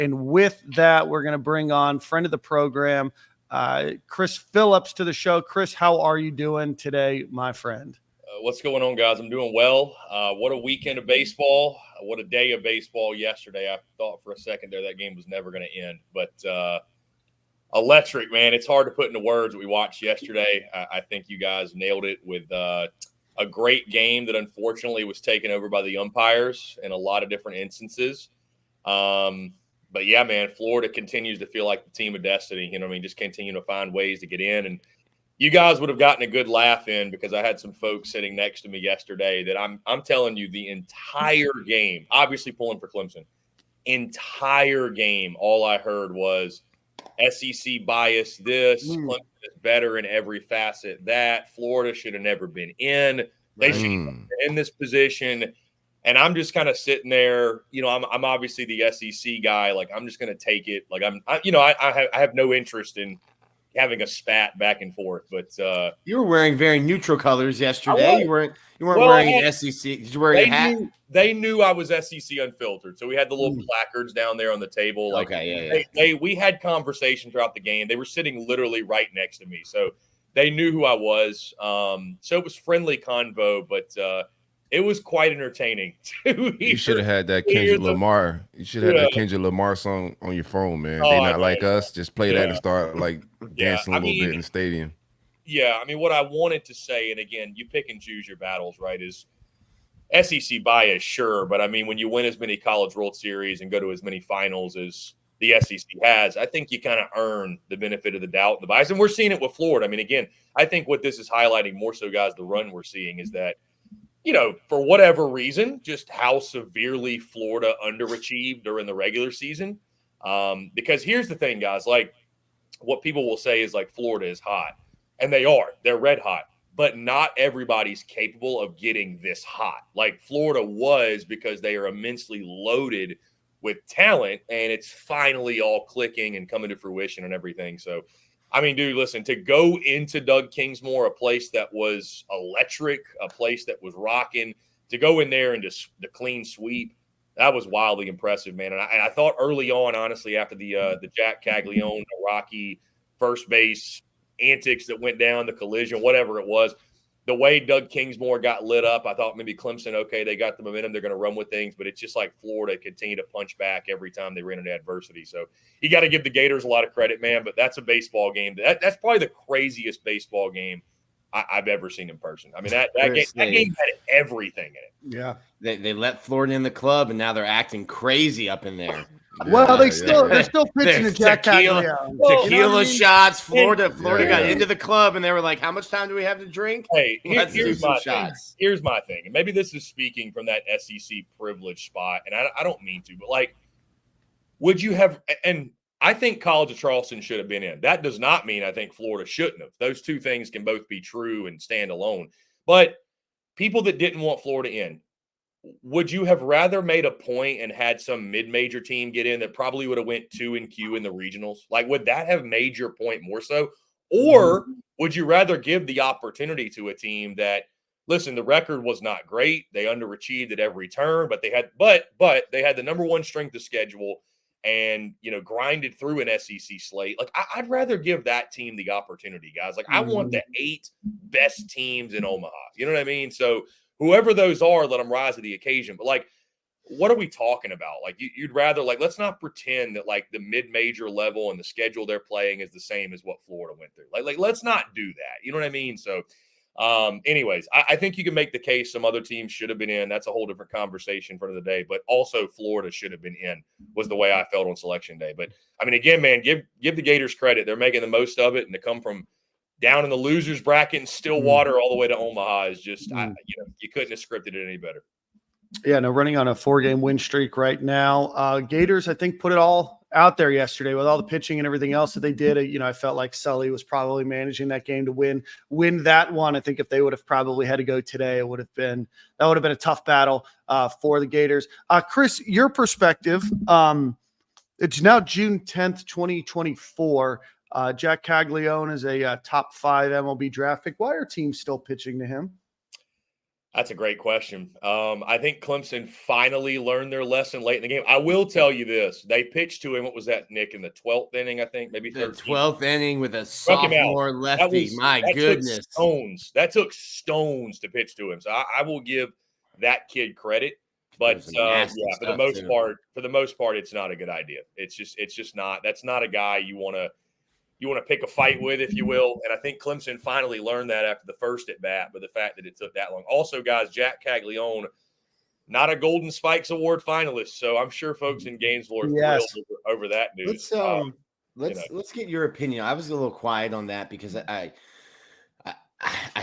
And with that, we're going to bring on friend of the program, Chris Phillips, to the show. Chris, how are you doing today, my friend? What's going on, guys? I'm doing well. What a weekend of baseball. What a day of baseball yesterday. I thought for a second there that game was never going to end. But electric, man. It's hard to put into words what we watched yesterday. I think you guys nailed it with a great game that unfortunately was taken over by the umpires in a lot of different instances. But yeah, man, Florida continues to feel like the team of destiny. You know what I mean? Just continue to find ways to get in. And you guys would have gotten a good laugh in because I had some folks sitting next to me yesterday that I'm telling you the entire game, obviously pulling for Clemson, entire game, all I heard was SEC bias this, Clemson is better in every facet that, Florida should have never been in. They should have been in this position. And I'm just kind of sitting there, you know, I'm obviously the SEC guy. Like, I'm just going to take it. Like, I have no interest in having a spat back and forth. But you were wearing very neutral colors yesterday. You weren't wearing an SEC. Did you wear a hat? They knew I was SEC unfiltered. So we had the little placards down there on the table. Like, we had conversation throughout the game. They were sitting literally right next to me. So they knew who I was. So it was friendly convo, but it was quite entertaining. You should have had that Kendrick Lamar. You should have had that Kendrick Lamar song on your phone, man. They not like us. Just play that and start like dancing a little bit in the stadium. Yeah, I mean, what I wanted to say, and again, you pick and choose your battles, right, is SEC bias, sure. But I mean, when you win as many College World Series and go to as many finals as the SEC has, I think you kind of earn the benefit of the doubt and the bias. And we're seeing it with Florida. I mean, again, I think what this is highlighting more so, guys, the run we're seeing is that, you know, for whatever reason, just how severely Florida underachieved during the regular season. Because here's the thing, guys, like what people will say is like Florida is hot, and they are. They're red hot, but not everybody's capable of getting this hot. Like Florida was, because they are immensely loaded with talent, and it's finally all clicking and coming to fruition and everything. So, I mean, dude, listen, to go into Doug Kingsmore, a place that was electric, a place that was rocking, to go in there and just the clean sweep, that was wildly impressive, man. And I thought early on, honestly, after the Jack Caglione, the Rocky first base antics that went down, the collision, whatever it was, the way Doug Kingsmore got lit up, I thought maybe Clemson, okay, they got the momentum, they're going to run with things, but it's just like Florida continued to punch back every time they ran into adversity. So you got to give the Gators a lot of credit, man, but that's a baseball game. That's probably the craziest baseball game I've ever seen in person. I mean, that game had everything in it. Yeah. They let Florida in the club, and now they're acting crazy up in there. Well, they're still pitching to Jack Caglione. Tequila shots. Florida got into the club, and they were like, "How much time do we have to drink? Hey, let's do some shots." Here's my thing, and maybe this is speaking from that SEC privilege spot, and I don't mean to, but like, would you have? And I think College of Charleston should have been in. That does not mean I think Florida shouldn't have. Those two things can both be true and stand alone. But people that didn't want Florida in, would you have rather made a point and had some mid-major team get in that probably would have went 2-Q in the regionals? Like, would that have made your point more so? Or would you rather give the opportunity to a team that, listen, the record was not great. They underachieved at every turn, but they had the number one strength of schedule and, you know, grinded through an SEC slate. Like, I'd rather give that team the opportunity, guys. Like, I want the 8 best teams in Omaha. You know what I mean? So whoever those are, let them rise to the occasion. But, like, what are we talking about? Like, you'd rather, like, let's not pretend that, like, the mid-major level and the schedule they're playing is the same as what Florida went through. Like let's not do that. You know what I mean? So, anyways, I think you can make the case some other teams should have been in. That's a whole different conversation for the day. But also Florida should have been in, was the way I felt on Selection Day. But, I mean, again, man, give the Gators credit. They're making the most of it, and to come from down in the losers bracket in Stillwater all the way to Omaha is just, you couldn't have scripted it any better. Yeah, no, running on a 4-game win streak right now. Gators, I think, put it all out there yesterday with all the pitching and everything else that they did. I felt like Sully was probably managing that game to win that one. I think if they would have probably had to go today, that would have been a tough battle for the Gators. Chris, your perspective. It's now June 10th, 2024. Jack Caglione is a top 5 MLB draft pick. Why are teams still pitching to him? That's a great question. I think Clemson finally learned their lesson late in the game. I will tell you this. They pitched to him. What was that, Nick, in the 12th inning, I think, maybe 13th? The 12th inning with a Struck him out. sophomore lefty. My goodness. That took stones to pitch to him. So I will give that kid credit. But yeah, for the most part, it's not a good idea. It's just not. That's not a guy you want to pick a fight with, if you will. And I think Clemson finally learned that after the first at bat, but the fact that it took that long. Also, guys, Jack Caglione, not a Golden Spikes Award finalist, so I'm sure folks in Gainesville are thrilled over that news. Let's get your opinion. I was a little quiet on that because I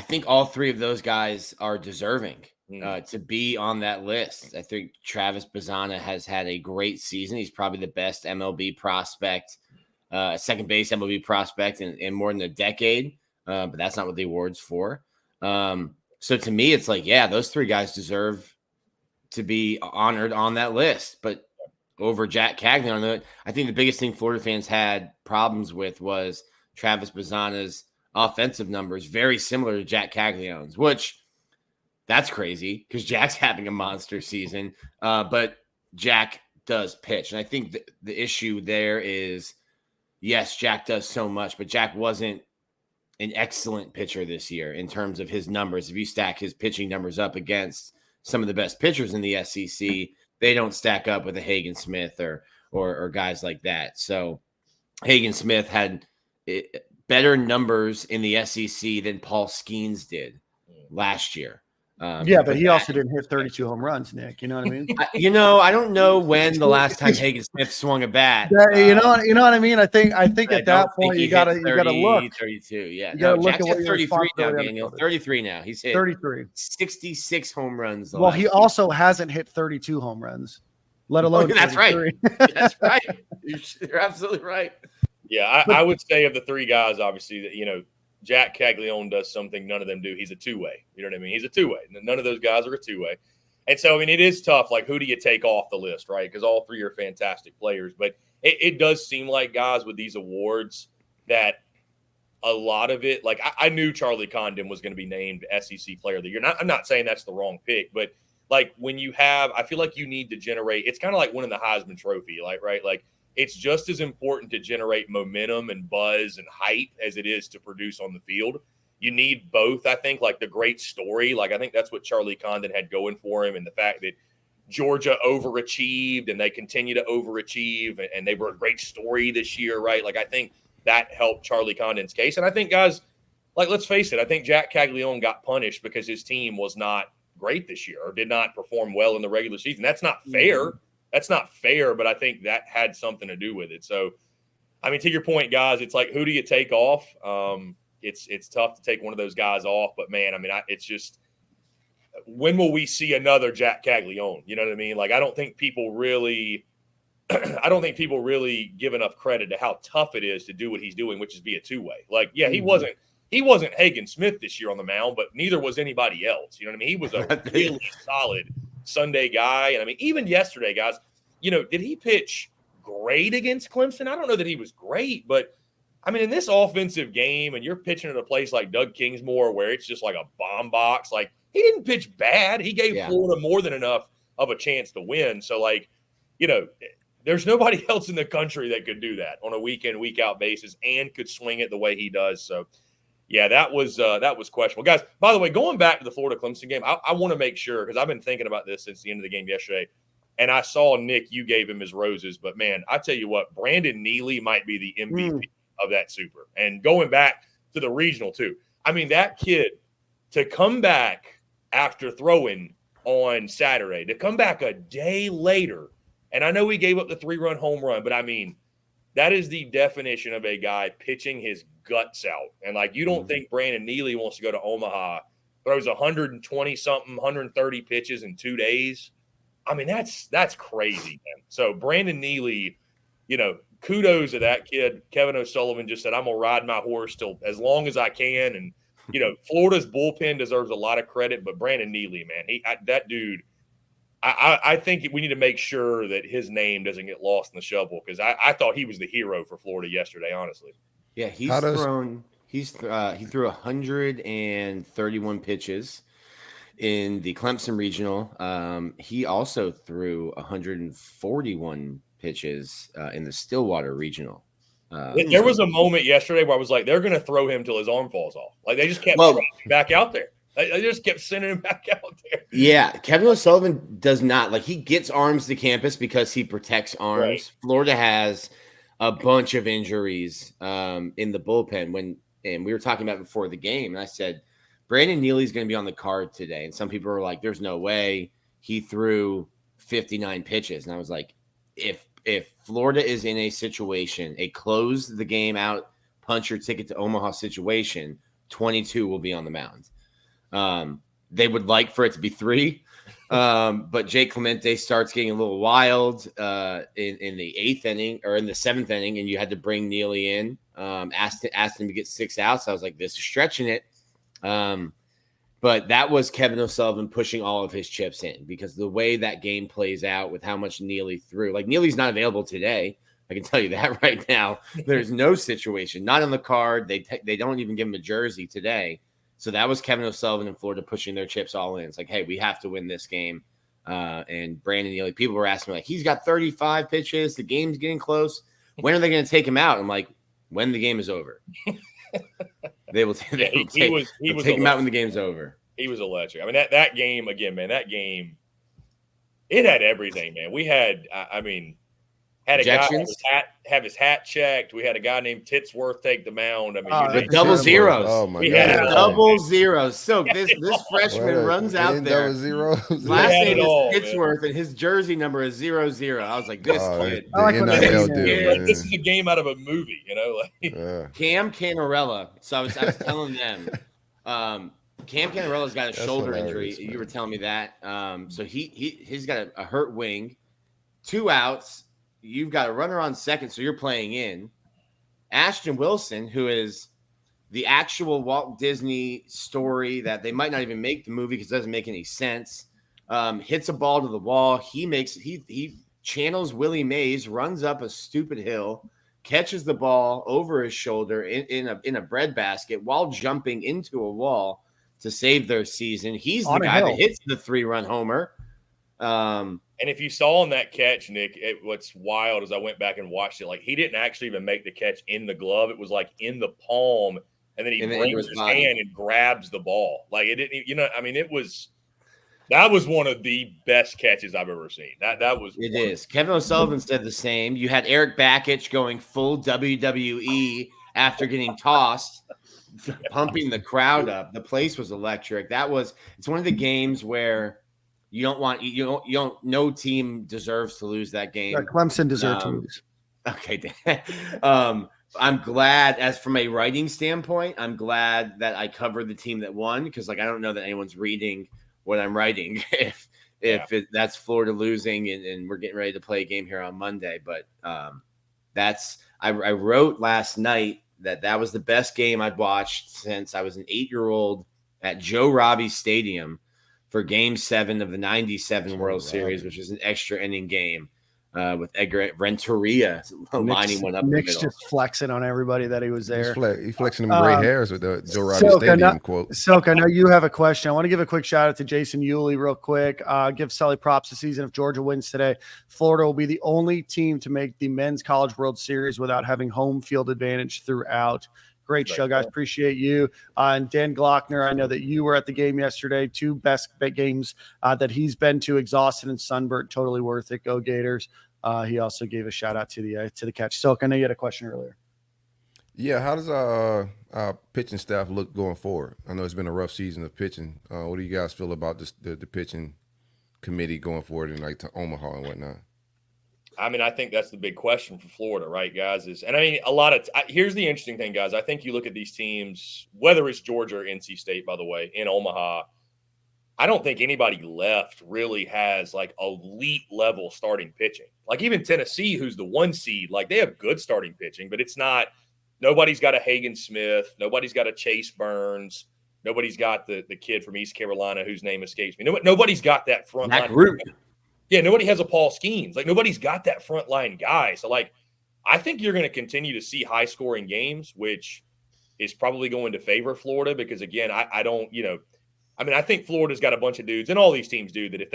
think all three of those guys are deserving to be on that list. I think Travis Bazzana has had a great season. He's probably the best MLB prospect, second base MLB prospect in more than a decade, but that's not what the award's for. So to me, it's like, yeah, those three guys deserve to be honored on that list. But over Jack Caglione, I think the biggest thing Florida fans had problems with was Travis Bazzana's offensive numbers, very similar to Jack Caglione's, which that's crazy because Jack's having a monster season, but Jack does pitch. And I think the issue there is, yes, Jack does so much, but Jack wasn't an excellent pitcher this year in terms of his numbers. If you stack his pitching numbers up against some of the best pitchers in the SEC, they don't stack up with a Hagen Smith or guys like that. So Hagen Smith had better numbers in the SEC than Paul Skeens did last year. But he also didn't hit 32 home runs, Nick. You know what I mean? I don't know when the last time Hagen Smith swung a bat. You know what I mean? I think at that point you gotta look. 32, yeah. You gotta look Jack's at at 33 now, Daniel. 33 now. He's hit 33. 66 home runs. Well, he also hasn't hit 32 home runs, let alone. That's right. That's right. You're absolutely right. Yeah, I would say of the three guys, obviously, that Jack Caglione does something none of them do. He's a two-way. You know what I mean? He's a two-way. None of those guys are a two-way. And so, I mean, it is tough. Like, who do you take off the list, right? Because all three are fantastic players. But it does seem like, guys, with these awards, that a lot of it, like, I knew Charlie Condon was going to be named SEC Player of the Year. I'm not saying that's the wrong pick, but, like, when you have – I feel like you need to generate – it's kind of like winning the Heisman Trophy, like, right? Like, it's just as important to generate momentum and buzz and hype as it is to produce on the field. You need both, I think, like the great story. Like, I think that's what Charlie Condon had going for him, and the fact that Georgia overachieved and they continue to overachieve, and they were a great story this year, right? Like, I think that helped Charlie Condon's case. And I think, guys, like, let's face it, I think Jack Caglione got punished because his team was not great this year or did not perform well in the regular season. That's not fair. That's not fair, but I think that had something to do with it. So, I mean, to your point, guys, it's like, who do you take off? It's tough to take one of those guys off, but man, I mean, it's just, when will we see another Jack Caglione? You know what I mean? Like, I don't think people really give enough credit to how tough it is to do what he's doing, which is be a two-way. Like, yeah, he wasn't Hagen Smith this year on the mound, but neither was anybody else. You know what I mean? He was a really solid Sunday guy. And I mean, even yesterday, guys, did he pitch great against Clemson? I don't know that he was great, but I mean, in this offensive game, and you're pitching at a place like Doug Kingsmore where it's just like a bomb box, like, he didn't pitch bad. He gave Florida more than enough of a chance to win. So, like, there's nobody else in the country that could do that on a week in, week out basis and could swing it the way he does. So, yeah, that was questionable. Guys, by the way, going back to the Florida-Clemson game, I want to make sure, because I've been thinking about this since the end of the game yesterday, and I saw, Nick, you gave him his roses, but, man, I tell you what, Brandon Neely might be the MVP of that Super. And going back to the regional, too. I mean, that kid, to come back after throwing on Saturday, to come back a day later, and I know he gave up the 3-run home run, but, I mean, that is the definition of a guy pitching his guts out. And, like, you don't think Brandon Neely wants to go to Omaha, throws 120-something, 130 pitches in 2 days. I mean, that's crazy, man. So, Brandon Neely, kudos to that kid. Kevin O'Sullivan just said, I'm going to ride my horse till as long as I can. And, Florida's bullpen deserves a lot of credit, but Brandon Neely, man, that dude – I think we need to make sure that his name doesn't get lost in the shovel, because I thought he was the hero for Florida yesterday, honestly. Yeah, he threw 131 pitches in the Clemson regional. He also threw 141 pitches in the Stillwater regional. There was a moment yesterday where I was like, they're going to throw him till his arm falls off. Like they just kept back out there. They just kept sending him back out there. Yeah, Kevin O'Sullivan does not he gets arms to campus because he protects arms. Right. Florida has a bunch of injuries in the bullpen and we were talking about before the game, and I said Brandon Neely's going to be on the card today, and some people were like, "There's no way." He threw 59 pitches, and I was like, "If Florida is in a situation, a close the game out, punch your ticket to Omaha situation, 22 will be on the mound." They would like for it to be 3, but Jake Clemente starts getting a little wild in the 8th inning or in the 7th inning, and you had to bring Neely in. Asked him to get 6 outs. I was like, "This is stretching it." But that was Kevin O'Sullivan pushing all of his chips in, because the way that game plays out with how much Neely threw, like Neely's not available today. I can tell you that right now. There's no situation, not on the card. They don't even give him a jersey today. So that was Kevin O'Sullivan in Florida pushing their chips all in. It's like, hey, we have to win this game. And Brandon Neely, people were asking me, like, he's got 35 pitches. The game's getting close. When are they going to take him out? I'm like, when the game is over. They will take him out when the game's over. He was electric. I mean, that game again, man. That game, it had everything, man. We had, had a guy have his hat checked. We had a guy named Titsworth take the mound. I mean, with double zeros. Oh my we God. had double zeros. So this freshman runs out there. Double zeros. Last name is Titsworth, and his jersey number is 00. I was like, this kid. This is a game out of a movie, you know. Cam Canarella. So I was telling them, Cam Canarella's got a shoulder injury. Man. You were telling me that. So he's got a hurt wing. 2 outs. You've got a runner on second, so you're playing in. Ashton Wilson, who is the actual Walt Disney story that they might not even make the movie because it doesn't make any sense, hits a ball to the wall. He channels Willie Mays, runs up a stupid hill, catches the ball over his shoulder in a breadbasket while jumping into a wall to save their season. He's the guy that hits the 3-run homer. And if you saw on that catch, Nick, what's wild is I went back and watched it. Like, he didn't actually even make the catch in the glove. It was like in the palm, and then he brings his hand and grabs the ball. Like, it didn't, that was one of the best catches I've ever seen. That was. It is. Kevin O'Sullivan said the same. You had Eric Bakich going full WWE after getting tossed, pumping the crowd up. The place was electric. It's one of the games where no team deserves to lose that game. Yeah, Clemson deserves to lose. Okay. I'm glad, as from a writing standpoint, I'm glad that I covered the team that won, because I don't know that anyone's reading what I'm writing if that's Florida losing and we're getting ready to play a game here on Monday. But I wrote last night that was the best game I'd watched since I was an 8-year-old at Joe Robbie Stadium for Game 7 of the 97 World Series, which is an extra inning game with Edgar Renteria lining one up in the middle. Just flexing on everybody that he was there. He's flexing them gray hairs with the Joe Robbie Stadium quote. Silk, I know you have a question. I want to give a quick shout out to Jason Yulee real quick. Give Sully props this season. If Georgia wins today, Florida will be the only team to make the Men's College World Series without having home field advantage throughout. Great show, guys. Appreciate you. And Dan Glockner, I know that you were at the game yesterday. 2 best games that he's been to, exhausted and sunburnt. Totally worth it. Go Gators. He also gave a shout out to the catch. Silk, I know you had a question earlier. Yeah, how does our pitching staff look going forward? I know it's been a rough season of pitching. What do you guys feel about the pitching committee going forward in to Omaha and whatnot? I think that's the big question for Florida, right, guys? Here's the interesting thing, guys. I think you look at these teams, whether it's Georgia or NC State, by the way, in Omaha, I don't think anybody left really has elite level starting pitching. Like even Tennessee, who's the 1 seed, they have good starting pitching, but it's not. Nobody's got a Hagen Smith. Nobody's got a Chase Burns. Nobody's got the kid from East Carolina whose name escapes me. Nobody's got that front line. Yeah, nobody has a Paul Skeens. Nobody's got that front line guy. So, I think you're going to continue to see high-scoring games, which is probably going to favor Florida because, again, I don't I mean, I think Florida's got a bunch of dudes, and all these teams do, that if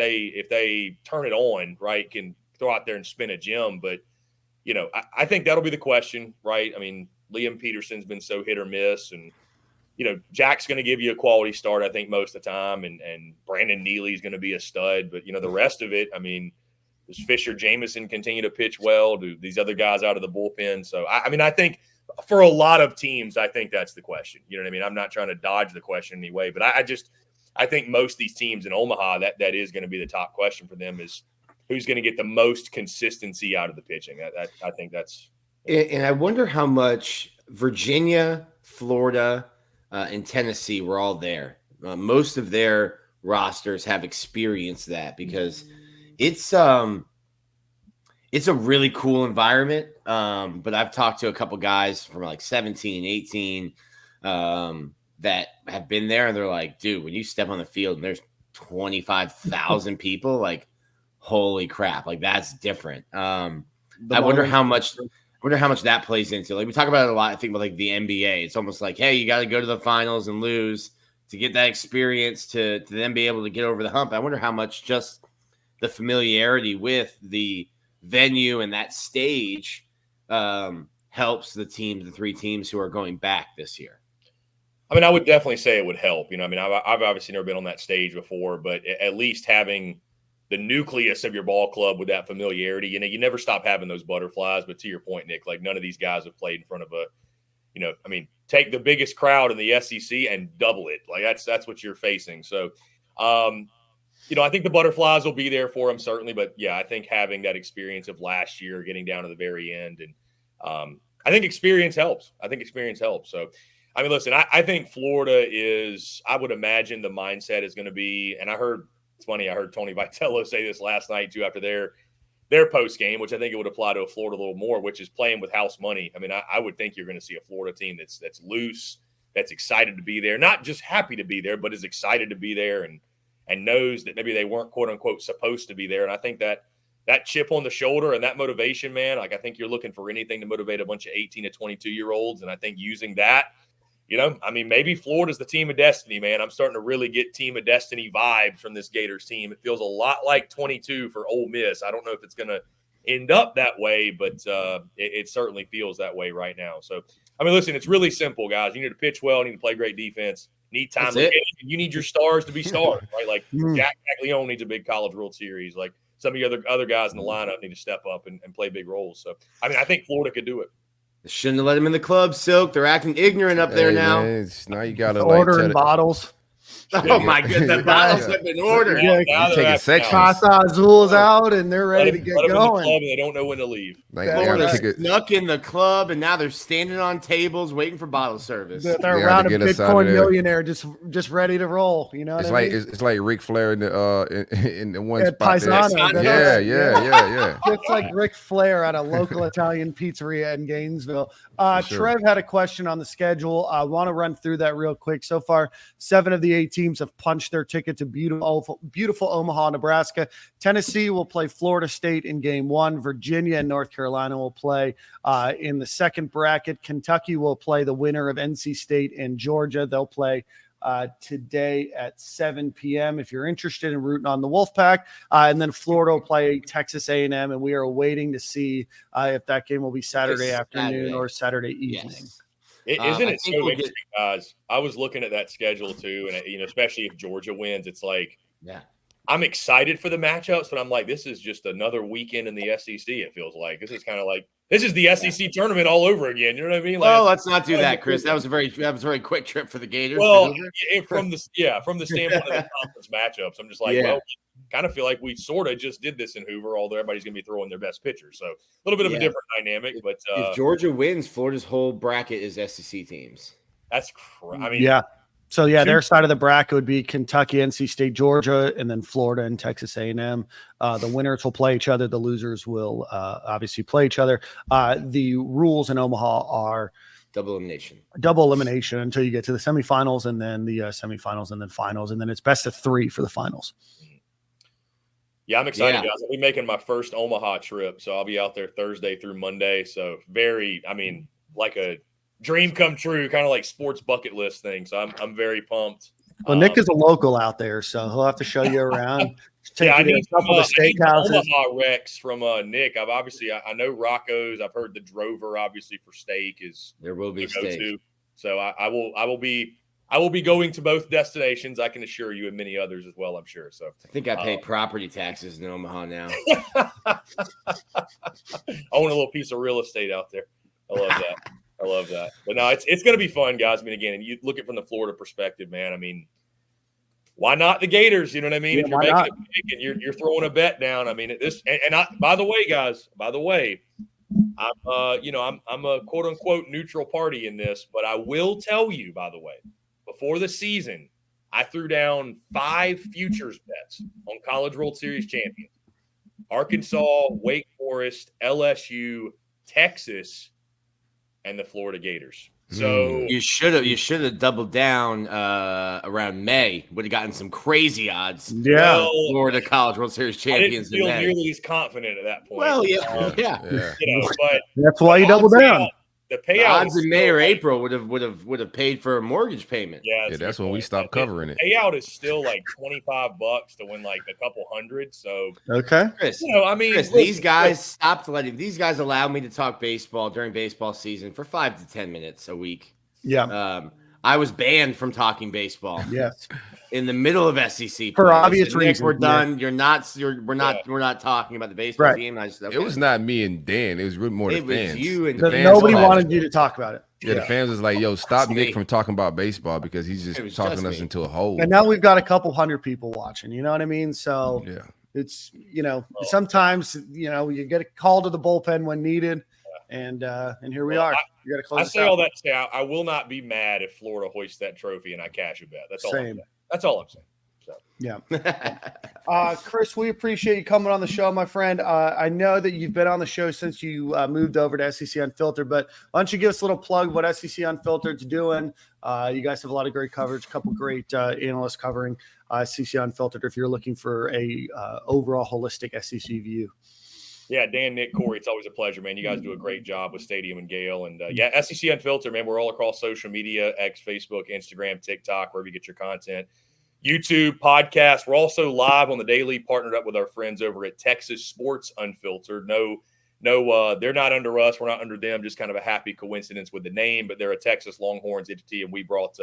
they turn it on, right, can throw out there and spin a gem. But, you know, I think that'll be the question, right? I mean, Liam Peterson's been so hit or miss, and, you know, Jack's going to give you a quality start, I think, most of the time, and Brandon Neely's going to be a stud. But, you know, the rest of it, I mean, does Fisher Jameson continue to pitch well? Do these other guys out of the bullpen? So, I mean, I think for a lot of teams, I think that's the question. You know what I mean? I'm not trying to dodge the question in any way, but I think most of these teams in Omaha, that is going to be the top question for them, is who's going to get the most consistency out of the pitching. I think that's. And I wonder how much Virginia, Florida, and Tennessee were all there. Most of their rosters have experienced that, because it's a really cool environment. But I've talked to a couple guys from like 17, 18 that have been there, and they're like, dude, when you step on the field and there's 25,000 people, like, holy crap, like, that's different. I wonder how much that plays into, like, we talk about it a lot, I think, with like the NBA. It's almost like, hey, you got to go to the finals and lose to get that experience to then be able to get over the hump. I wonder how much just the familiarity with the venue and that stage helps the three teams who are going back this year. I mean, I would definitely say it would help. You know, I mean, I've obviously never been on that stage before, but at least having the nucleus of your ball club with that familiarity, you know, you never stop having those butterflies. But to your point, Nick, like, none of these guys have played in front of a, you know, I mean, take the biggest crowd in the SEC and double it. Like, that's what you're facing. So, you know, I think the butterflies will be there for them, certainly. But yeah, I think having that experience of last year, getting down to the very end, and I think experience helps. So, I mean, listen, I think Florida is, I would imagine the mindset is going to be, and it's funny, I heard Tony Vitello say this last night too after their post game, which I think it would apply to Florida a little more, which is playing with house money. I mean, I would think you're going to see a Florida team that's loose, that's excited to be there, not just happy to be there, but is excited to be there, and knows that maybe they weren't, quote unquote, supposed to be there. And I think that chip on the shoulder and that motivation, man, like, I think you're looking for anything to motivate a bunch of 18 to 22-year-olds. And I think using that, you know, I mean, maybe Florida's the team of destiny, man. I'm starting to really get team of destiny vibes from this Gators team. It feels a lot like 22 for Ole Miss. I don't know if it's going to end up that way, but it certainly feels that way right now. So, I mean, listen, it's really simple, guys. You need to pitch well, you need to play great defense, need time. You need your stars to be stars, right? Like Jack Leone needs a big College World Series. Like, some of the other guys in the lineup need to step up and play big roles. So, I mean, I think Florida could do it. Shouldn't have let him in the club, Silk. They're acting ignorant up there now. Man, now you got to ordering bottles. Oh my goodness, the bottles have been ordered. Now you taking sections. Casa Azul's out, and they're ready to get going. In the club, and they don't know when to leave. Florida snuck in the club, and now they're standing on tables waiting for bottle service. They're around a Bitcoin millionaire, just ready to roll. You know, it's what I mean? It's like Ric Flair in the one spot. Paisano. Yeah. It's like Ric Flair at a local Italian pizzeria in Gainesville. Sure. Trev had a question on the schedule. I want to run through that real quick. So far, 7 of the 8 teams have punched their ticket to beautiful Omaha, Nebraska. Tennessee will play Florida State in game 1. Virginia and North Carolina will play in the second bracket. Kentucky will play the winner of NC State and Georgia. They'll play today at 7 p.m. if you're interested in rooting on the Wolfpack. And then Florida will play Texas A&M, and we are waiting to see if that game will be Saturday afternoon or Saturday evening. Yes. Isn't it so interesting, guys? I was looking at that schedule too, and you know, especially if Georgia wins, it's like, I'm excited for the matchups, but I'm like, this is just another weekend in the SEC. It feels like this is kind of like this is the SEC tournament all over again. You know what I mean? Like, let's not do that, Chris. That was a very quick trip for the Gators. Well, from the standpoint of the conference matchups, I'm just like, well, kind of feel like we sort of just did this in Hoover, although everybody's going to be throwing their best pitchers. So a little bit of a different dynamic. But if Georgia wins, Florida's whole bracket is SEC teams. That's I mean, So, their side of the bracket would be Kentucky, NC State, Georgia, and then Florida and Texas A&M. The winners will play each other. The losers will obviously play each other. The rules in Omaha are double elimination until you get to the semifinals, and then the semifinals, and then finals, and then it's best of 3 for the finals. Yeah, I'm excited, guys. I'll be making my first Omaha trip, so I'll be out there Thursday through Monday. So like a dream come true, kind of like sports bucket list thing. So I'm very pumped. Well, Nick is a local out there, so he'll have to show you around. Yeah, I need a couple of steakhouses. Omaha Rex from Nick. I know Rocco's. I've heard the Drover, obviously, for steak is there will be steak. To. So I will be going to both destinations. I can assure you, and many others as well. I'm sure. So I think I pay property taxes in Omaha now. I own a little piece of real estate out there. I love that. But no, it's going to be fun, guys. I mean, again, and you look at it from the Florida perspective, man. I mean, why not the Gators? You know what I mean? Yeah, if you're making it big and you're throwing a bet down, I mean, by the way, guys, I'm a quote unquote neutral party in this, but I will tell you, by the way, before the season, I threw down 5 futures bets on College World Series champions: Arkansas, Wake Forest, LSU, Texas, and the Florida Gators. So you should have doubled down around May. Would have gotten some crazy odds. Yeah, well, Florida College World Series champions. I didn't feel nearly as confident at that point. Well, yeah. But that's why you double down. The payout odds in May or April would have paid for a mortgage payment. Yeah, that's when we stopped covering it. Payout is still like $25 to win like a couple hundred. So okay, Chris, Chris, these guys allow me to talk baseball during baseball season for 5 to 10 minutes a week. Yeah. I was banned from talking baseball. Yes. In the middle of SEC for obvious reasons. We're done. We're not talking about the baseball game. It was not me and Dan. It was really more the fans. You and nobody wanted you to talk about it. Yeah, the fans was like, "Yo, stop Nick from talking about baseball because he's just talking us into a hole." And now we've got a couple hundred people watching. You know what I mean? So yeah, it's sometimes you get a call to the bullpen when needed, and here we are. You got to close. I say all that to say I will not be mad if Florida hoists that trophy and I cash a bet. That's all. I'm saying. That's all I'm saying. So. Yeah. Chris, we appreciate you coming on the show, my friend. I know that you've been on the show since you moved over to SEC Unfiltered, but why don't you give us a little plug of what SEC Unfiltered is doing? You guys have a lot of great coverage, a couple great analysts covering SEC Unfiltered if you're looking for a overall holistic SEC view. Yeah, Dan, Nick, Corey, it's always a pleasure, man. You guys do a great job with Stadium and Gale. And, SEC Unfiltered, man, we're all across social media, X, Facebook, Instagram, TikTok, wherever you get your content. YouTube, podcast. We're also live on the daily, partnered up with our friends over at Texas Sports Unfiltered. No, they're not under us. We're not under them. Just kind of a happy coincidence with the name, but they're a Texas Longhorns entity, and we brought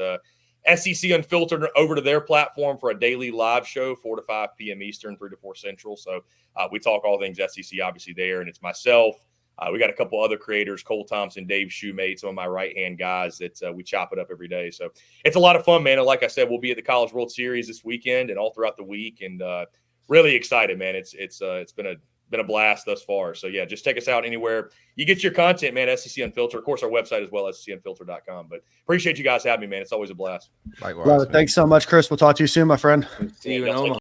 SEC Unfiltered over to their platform for a daily live show, 4 to 5 p.m. Eastern, 3 to 4 Central. So we talk all things SEC, obviously, there, and it's myself. We got a couple other creators, Cole Thompson, Dave Shoemate, some of my right-hand guys that we chop it up every day. So it's a lot of fun, man. And like I said, we'll be at the College World Series this weekend and all throughout the week. And really excited, man. It's been a blast thus far. So, yeah, just check us out anywhere you get your content, man, SEC Unfiltered. Of course, our website as well, SECUnfiltered.com. But appreciate you guys having me, man. It's always a blast. Likewise. Thanks so much, Chris. We'll talk to you soon, my friend. See you in Omaha.